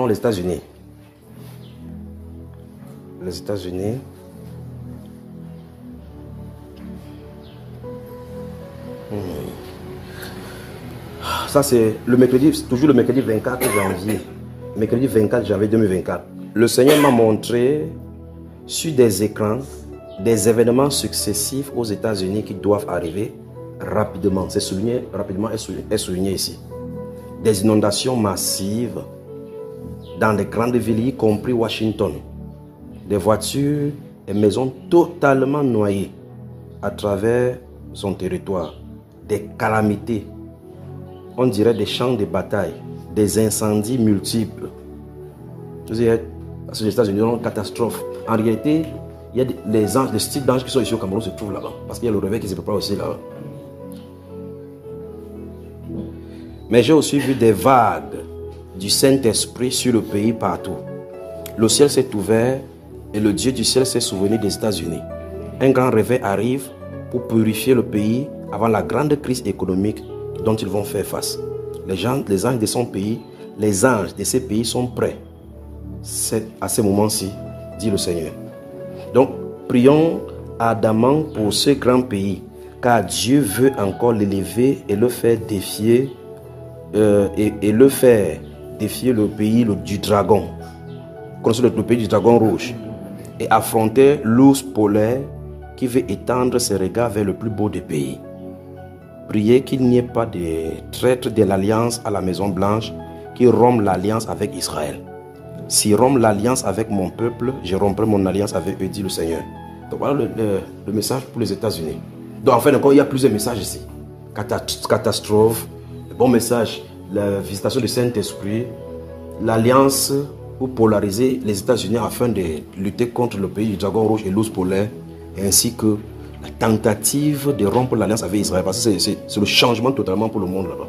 Les États-Unis. Les États-Unis. Ça, c'est le mercredi, toujours le mercredi 24 janvier. Mercredi 24 janvier 2024. Le Seigneur m'a montré sur des écrans des événements successifs aux États-Unis qui doivent arriver rapidement. C'est souligné rapidement, est souligné ici. Des inondations massives dans les grandes villes, y compris Washington. Des voitures et maisons totalement noyées à travers son territoire. Des calamités, on dirait des champs de bataille, des incendies multiples. Parce que les États-Unis ont une catastrophe. En réalité, il y a les anges, les styles d'anges qui sont ici au Cameroun se trouvent là-bas. Parce qu'il y a le réveil qui se prépare aussi là-bas. Mais j'ai aussi vu des vagues du Saint-Esprit sur le pays partout. Le ciel s'est ouvert et le Dieu du ciel s'est souvenu des États-Unis. Un grand réveil arrive pour purifier le pays avant la grande crise économique dont ils vont faire face. Les anges de son pays, les anges de ces pays sont prêts. C'est à ce moment-ci, dit le Seigneur. Donc, prions ardemment pour ce grand pays, car Dieu veut encore l'élever et le faire défier défier le pays du dragon. Vous connaissez le pays du dragon rouge. Et affronter l'ours polaire qui veut étendre ses regards vers le plus beau des pays. Priez qu'il n'y ait pas de traître de l'alliance à la Maison Blanche qui rompt l'alliance avec Israël. S'ils rompent l'alliance avec mon peuple, je romprai mon alliance avec eux, dit le Seigneur. Donc voilà le message pour les États-Unis. Donc en fait, encore, il y a plusieurs messages ici. Catastrophe, le bon message, la visitation du Saint-Esprit, l'alliance pour polariser les États-Unis afin de lutter contre le pays du dragon rouge et l'ours polaire, ainsi que la tentative de rompre l'alliance avec Israël, parce que c'est le changement totalement pour le monde là-bas.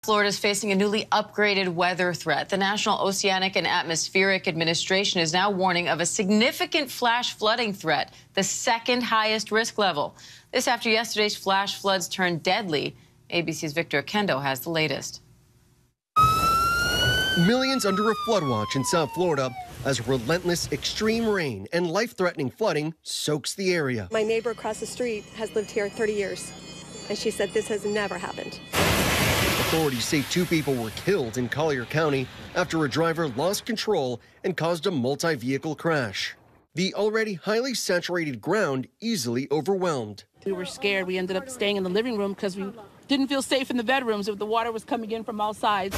Florida is facing a newly upgraded weather threat. The National Oceanic and Atmospheric Administration is now warning of a significant flash flooding threat, the second highest risk level. This after yesterday's flash floods turned deadly. ABC's Victor Kendo has the latest. Millions under a flood watch in South Florida as relentless extreme rain and life-threatening flooding soaks the area. My neighbor across the street has lived here 30 years, and she said this has never happened. Authorities say 2 people were killed in Collier County after a driver lost control and caused a multi-vehicle crash. The already highly saturated ground easily overwhelmed. We were scared. We ended up staying in the living room because we didn't feel safe in the bedrooms if the water was coming in from all sides.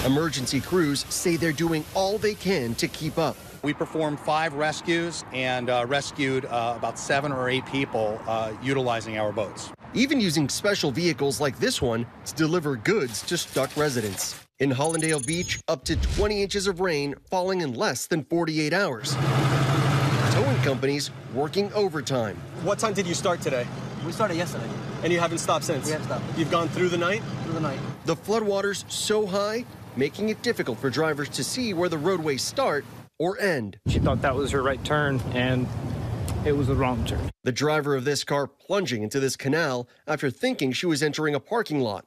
Emergency crews say they're doing all they can to keep up. We performed 5 rescues and rescued about 7 or 8 people utilizing our boats. Even using special vehicles like this one to deliver goods to stuck residents. In Hollandale Beach, up to 20 inches of rain falling in less than 48 hours. Towing companies working overtime. What time did you start today? We started yesterday. And you haven't stopped since? We haven't stopped. You've gone through the night? Through the night. The floodwaters so high, making it difficult for drivers to see where the roadways start or end. She thought that was her right turn, and it was the wrong turn. The driver of this car plunging into this canal after thinking she was entering a parking lot.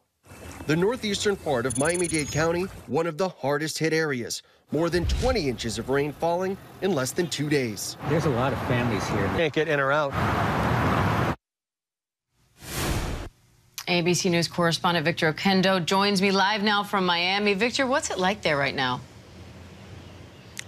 The northeastern part of Miami-Dade County, one of the hardest hit areas. More than 20 inches of rain falling in less than 2 days. There's a lot of families here. Can't get in or out. ABC News correspondent Victor Kendo joins me live now from Miami. Victor, what's it like there right now?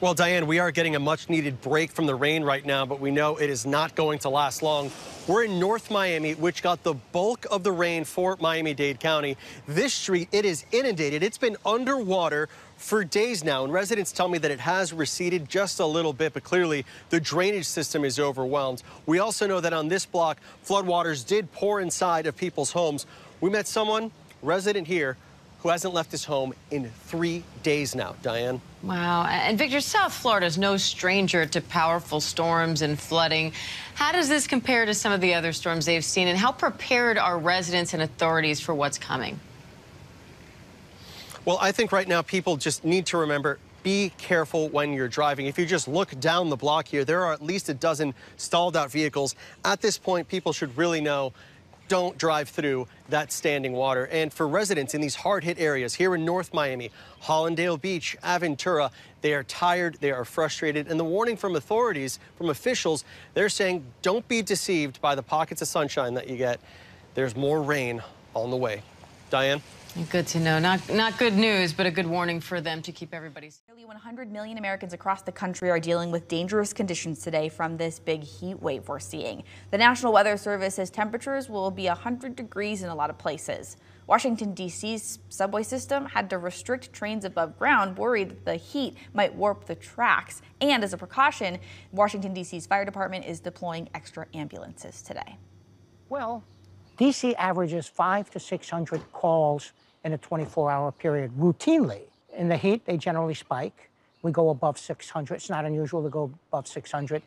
Well, Diane, we are getting a much-needed break from the rain right now, but we know it is not going to last long. We're in North Miami, which got the bulk of the rain for Miami-Dade County. This street, it is inundated. It's been underwater for days now, and residents tell me that it has receded just a little bit, but clearly the drainage system is overwhelmed. We also know that on this block, floodwaters did pour inside of people's homes. We met someone, resident here, who hasn't left his home in 3 days now. Diane? Wow. And Victor, South Florida is no stranger to powerful storms and flooding. How does this compare to some of the other storms they've seen, and how prepared are residents and authorities for what's coming? Well, I think right now people just need to remember, be careful when you're driving. If you just look down the block here, there are at least a dozen stalled out vehicles. At this point, people should really know, don't drive through that standing water. And for residents in these hard-hit areas here in North Miami, Hollandale Beach, Aventura, they are tired, they are frustrated, and the warning from authorities, from officials, they're saying don't be deceived by the pockets of sunshine that you get. There's more rain on the way. Diane? Good to know. Not good news, but a good warning for them to keep everybody safe. Nearly 100 million Americans across the country are dealing with dangerous conditions today from this big heat wave we're seeing. The National Weather Service says temperatures will be 100 degrees in a lot of places. Washington, D.C.'s subway system had to restrict trains above ground, worried that the heat might warp the tracks. And as a precaution, Washington, D.C.'s fire department is deploying extra ambulances today. Well, D.C. averages 500 to 600 calls in a 24-hour period routinely. In the heat, they generally spike. We go above 600. It's not unusual to go above 600.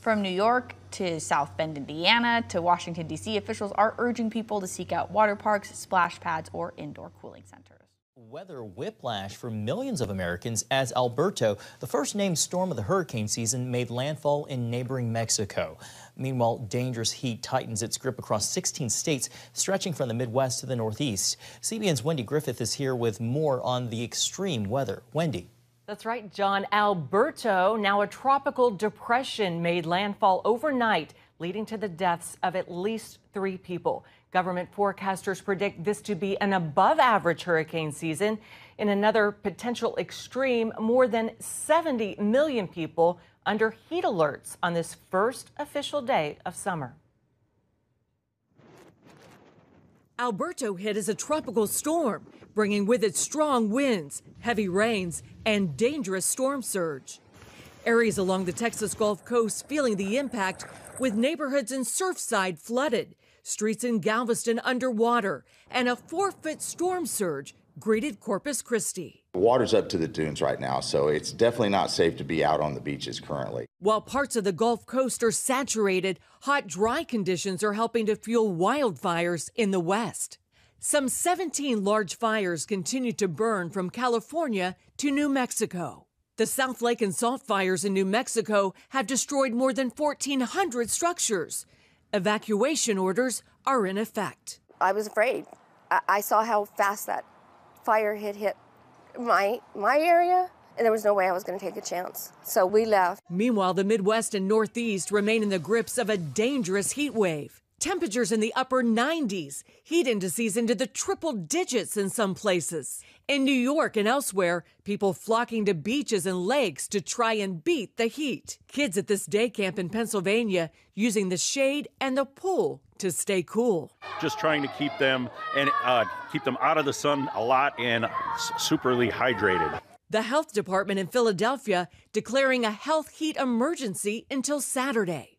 From New York to South Bend, Indiana to Washington, D.C., officials are urging people to seek out water parks, splash pads, or indoor cooling centers. Weather whiplash for millions of Americans as Alberto, the first named storm of the hurricane season, made landfall in neighboring Mexico. Meanwhile, dangerous heat tightens its grip across 16 states, stretching from the Midwest to the Northeast. CBN's Wendy Griffith is here with more on the extreme weather. Wendy. That's right, John. Alberto, now a tropical depression, made landfall overnight, leading to the deaths of at least 3 people. Government forecasters predict this to be an above-average hurricane season. In another potential extreme, more than 70 million people under heat alerts on this first official day of summer. Alberto hit as a tropical storm, bringing with it strong winds, heavy rains, and dangerous storm surge. Areas along the Texas Gulf Coast feeling the impact, with neighborhoods in Surfside flooded, streets in Galveston underwater, and a 4-foot storm surge greeted Corpus Christi. The water's up to the dunes right now, so it's definitely not safe to be out on the beaches currently. While parts of the Gulf Coast are saturated, hot, dry conditions are helping to fuel wildfires in the west. Some 17 large fires continue to burn from California to New Mexico. The South Lake and Salt fires in New Mexico have destroyed more than 1,400 structures. Evacuation orders are in effect. I was afraid. I saw how fast that fire hit my area, and there was no way I was going to take a chance. So we left. Meanwhile, the Midwest and Northeast remain in the grips of a dangerous heat wave. Temperatures in the upper 90s, heat indices into the triple digits in some places. In New York and elsewhere, people flocking to beaches and lakes to try and beat the heat. Kids at this day camp in Pennsylvania using the shade and the pool to stay cool. Just trying to keep them out of the sun a lot and superly hydrated. The health department in Philadelphia declaring a health heat emergency until Saturday.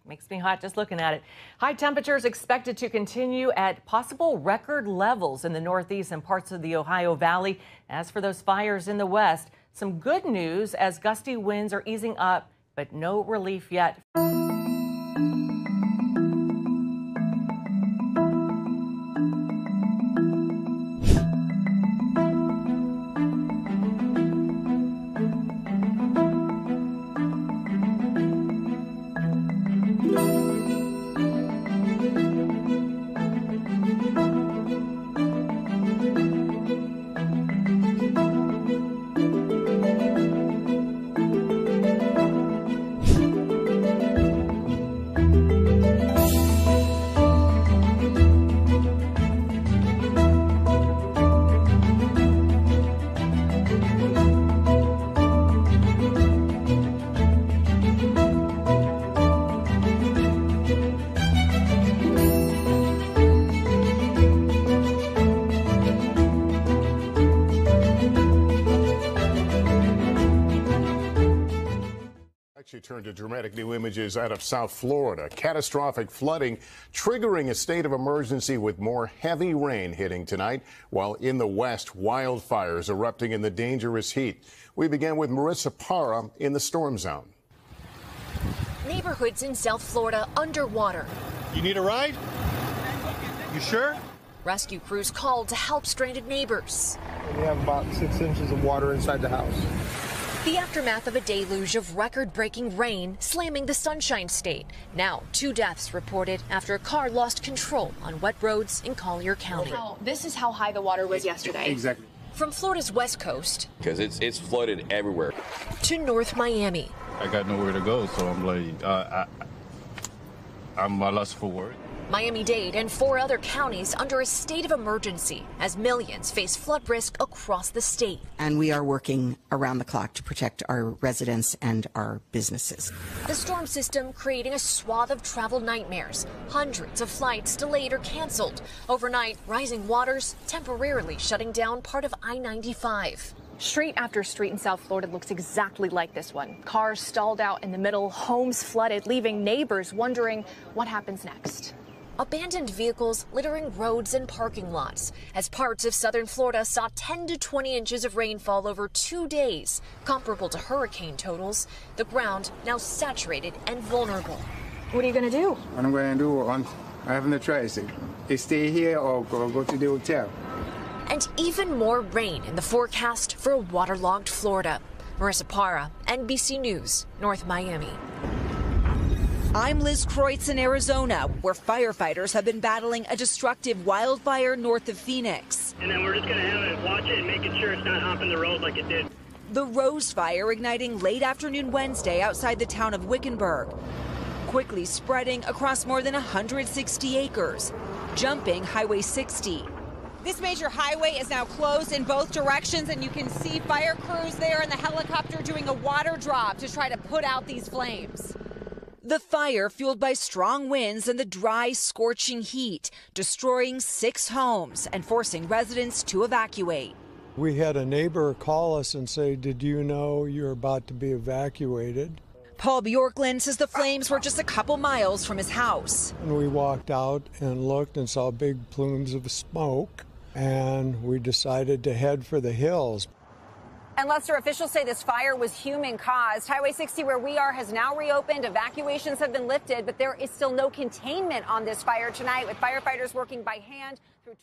Makes me hot just looking at it. High temperatures expected to continue at possible record levels in the Northeast and parts of the Ohio Valley. As for those fires in the West, some good news as gusty winds are easing up, but no relief yet. to dramatic new images out of South Florida. Catastrophic flooding triggering a state of emergency with more heavy rain hitting tonight, while in the west, wildfires erupting in the dangerous heat. We begin with Marissa Parra in the storm zone. Neighborhoods in South Florida underwater. You need a ride? You sure? Rescue crews called to help stranded neighbors. We have about 6 inches of water inside the house. The aftermath of a deluge of record-breaking rain slamming the Sunshine State. Now, 2 deaths reported after a car lost control on wet roads in Collier County. This is how high the water was yesterday. Exactly. From Florida's west coast. Because it's flooded everywhere. To North Miami. I got nowhere to go, so I'm like, I'm lost for words. Miami-Dade and 4 other counties under a state of emergency as millions face flood risk across the state. And we are working around the clock to protect our residents and our businesses. The storm system creating a swath of travel nightmares. Hundreds of flights delayed or canceled. Overnight, rising waters temporarily shutting down part of I-95. Street after street in South Florida looks exactly like this one. Cars stalled out in the middle, homes flooded, leaving neighbors wondering what happens next. Abandoned vehicles littering roads and parking lots as parts of southern Florida saw 10 to 20 inches of rainfall over 2 days, comparable to hurricane totals. The ground now saturated and vulnerable. What are you going to do? What I'm going to do, I have no choice. Stay here or go to the hotel. And even more rain in the forecast for a waterlogged Florida. Marissa Parra, NBC News, North Miami. I'm Liz Kreutz in Arizona, where firefighters have been battling a destructive wildfire north of Phoenix. And then we're just going to have it, watch it, and making sure it's not hopping the road like it did. The Rose Fire igniting late afternoon Wednesday outside the town of Wickenburg, quickly spreading across more than 160 acres, jumping Highway 60. This major highway is now closed in both directions, and you can see fire crews there in the helicopter doing a water drop to try to put out these flames. The fire fueled by strong winds and the dry, scorching heat, destroying 6 homes and forcing residents to evacuate. We had a neighbor call us and say, "Did you know you're about to be evacuated?" Paul Bjorklund says the flames were just a couple miles from his house. And we walked out and looked and saw big plumes of smoke, and we decided to head for the hills. And Lester, officials say this fire was human-caused. Highway 60, where we are, has now reopened. Evacuations have been lifted, but there is still no containment on this fire tonight, with firefighters working by hand through